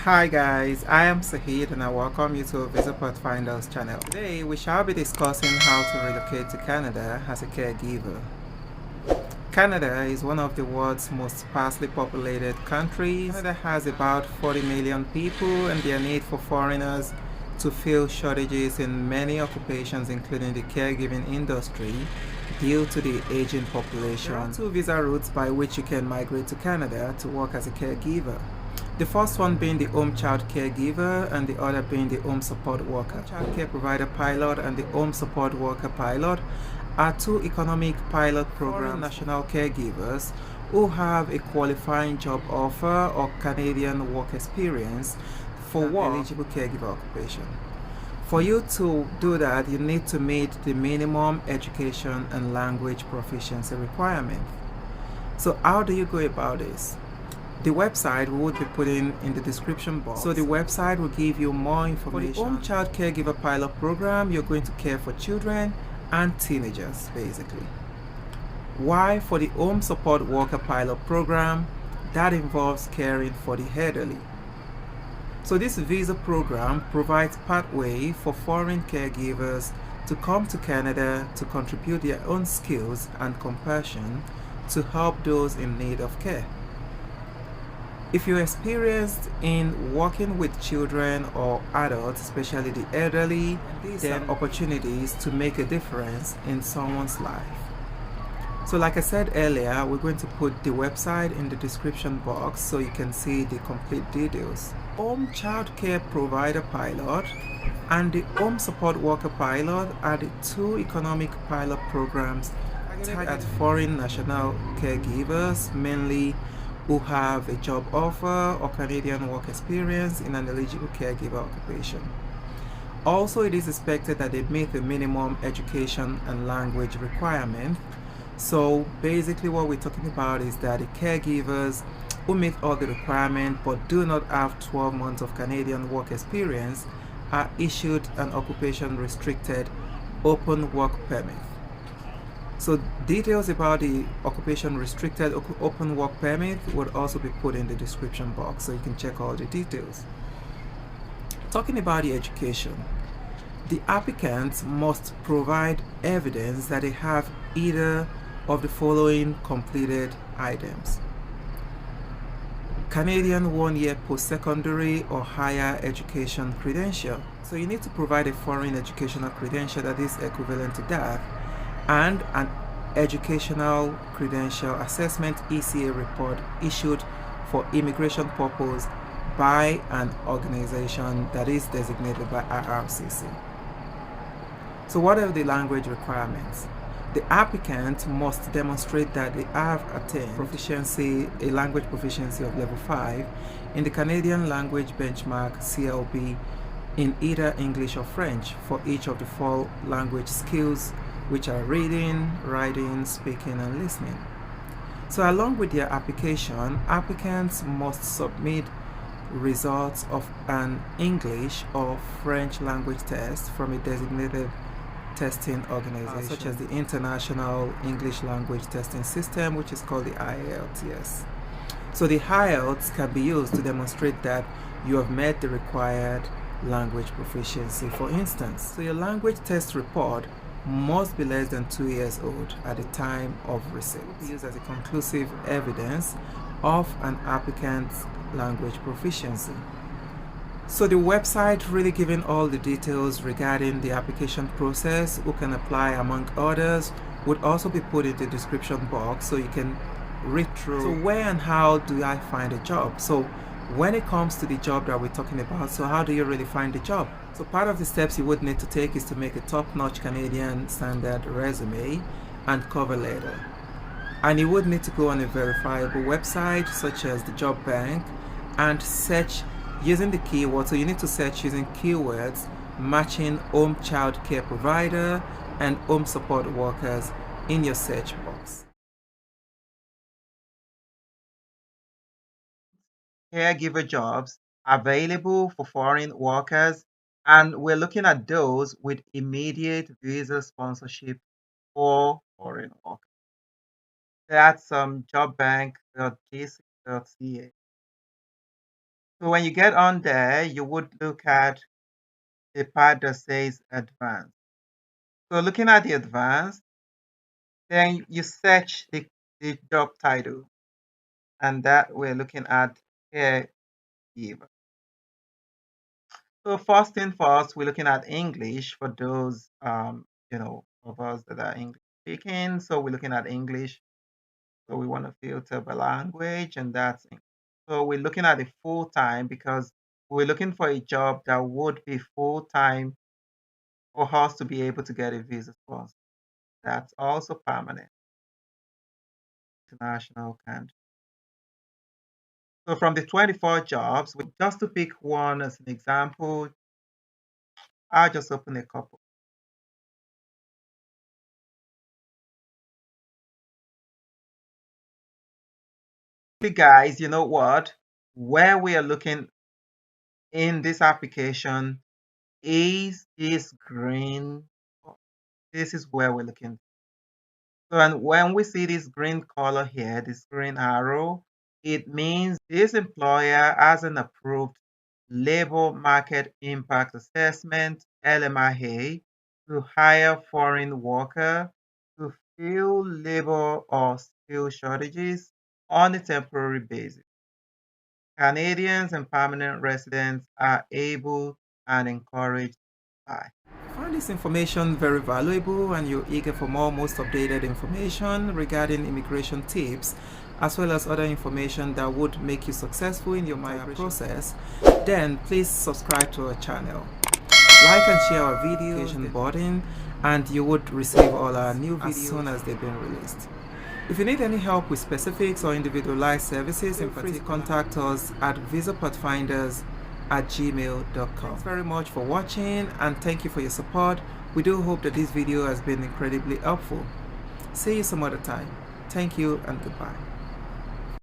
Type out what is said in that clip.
Hi guys, I am Sahid and I welcome you to visit Pathfinders channel. Today we shall be discussing how to relocate to Canada as a caregiver. Canada is one of the world's most sparsely populated countries. Canada has about 40 million people and their need for foreigners to fill shortages in many occupations including the caregiving industry due to the aging population. There are two visa routes by which you can migrate to Canada to work as a caregiver. The first one being the home child caregiver and the other being the home support worker. Child care provider pilot and the home support worker pilot are two economic pilot programs for national caregivers who have a qualifying job offer or Canadian work experience for work eligible caregiver occupation. For you to do that, you need to meet the minimum education and language proficiency requirement. So how do you go about this? The website we would be putting in the description box. So the website will give you more information. For the home child caregiver pilot program, you're going to care for children and teenagers basically. Why for the home support worker pilot program, that involves caring for the elderly. So this visa program provides pathway for foreign caregivers to come to Canada to contribute their own skills and compassion to help those in need of care. If you're experienced in working with children or adults, especially the elderly, these are opportunities to make a difference in someone's life. So like I said earlier, we're going to put the website in the description box so you can see the complete details. Home child care provider pilot and the home support worker pilot are the two economic pilot programs targeted at foreign national caregivers, mainly who have a job offer or Canadian work experience in an eligible caregiver occupation. Also, it is expected that they meet the minimum education and language requirement. So basically what we're talking about is that the caregivers who meet all the requirements but do not have 12 months of Canadian work experience are issued an occupation restricted open work permit. So details about the occupation restricted open work permit would also be put in the description box so you can check all the details. Talking about the education, the applicants must provide evidence that they have either of the following completed items: Canadian 1-year post-secondary or higher education credential. So you need to provide a foreign educational credential that is equivalent to that, and an educational credential assessment ECA report issued for immigration purpose by an organization that is designated by IRCC. So what are the language requirements? The applicant must demonstrate that they have attained a language proficiency of level 5 in the Canadian language benchmark CLB in either English or French for each of the 4 language skills, which are reading, writing, speaking, and listening. So along with their application, applicants must submit results of an English or French language test from a designated testing organization, such as the International English Language Testing System, which is called the IELTS. So the IELTS can be used to demonstrate that you have met the required language proficiency. For instance, so your language test report must be less than 2 years old at the time of receipt. It will be used as a conclusive evidence of an applicant's language proficiency. So the website really giving all the details regarding the application process, who can apply among others, would also be put in the description box so you can read through. So where and how do I find a job? So when it comes to the job that we're talking about, so how do you really find the job? So part of the steps you would need to take is to make a top-notch Canadian standard resume and cover letter. And you would need to go on a verifiable website such as the job bank and search using the keywords. So you need to search using keywords matching home child care provider and home support workers in your search box. Caregiver jobs available for foreign workers, and we're looking at those with immediate visa sponsorship for foreign workers. That's jobbank.gc.ca. So when you get on there, you would look at the part that says advanced. So looking at the advanced, then you search the job title, and that we're looking at caregiver. So first thing first, we're looking at English for those of us that are English speaking. So we're looking at English. So we want to filter by language, and that's English. So we're looking at the full time because we're looking for a job that would be full time for us to be able to get a visa sponsor. That's also permanent, international country. So from the 24 jobs, just to pick one as an example, I'll just open a couple. Guys, you know what? Where we are looking in this application is this green. This is where we're looking. So, and when we see this green color here, this green arrow, it means this employer has an approved labor market impact assessment, LMIA, to hire foreign worker to fill labor or skill shortages on a temporary basis. Canadians and permanent residents are able and encouraged to apply. Find this information very valuable and you're eager for more most updated information regarding immigration tips as well as other information that would make you successful in your migration process, then please subscribe to our channel. Like and share our videos button and you would receive all our new videos as soon as they've been released. If you need any help with specifics or individualized services, feel free to contact us at visapathfinders@gmail.com. Thanks very much for watching and thank you for your support. We do hope that this video has been incredibly helpful. See you some other time. Thank you and goodbye.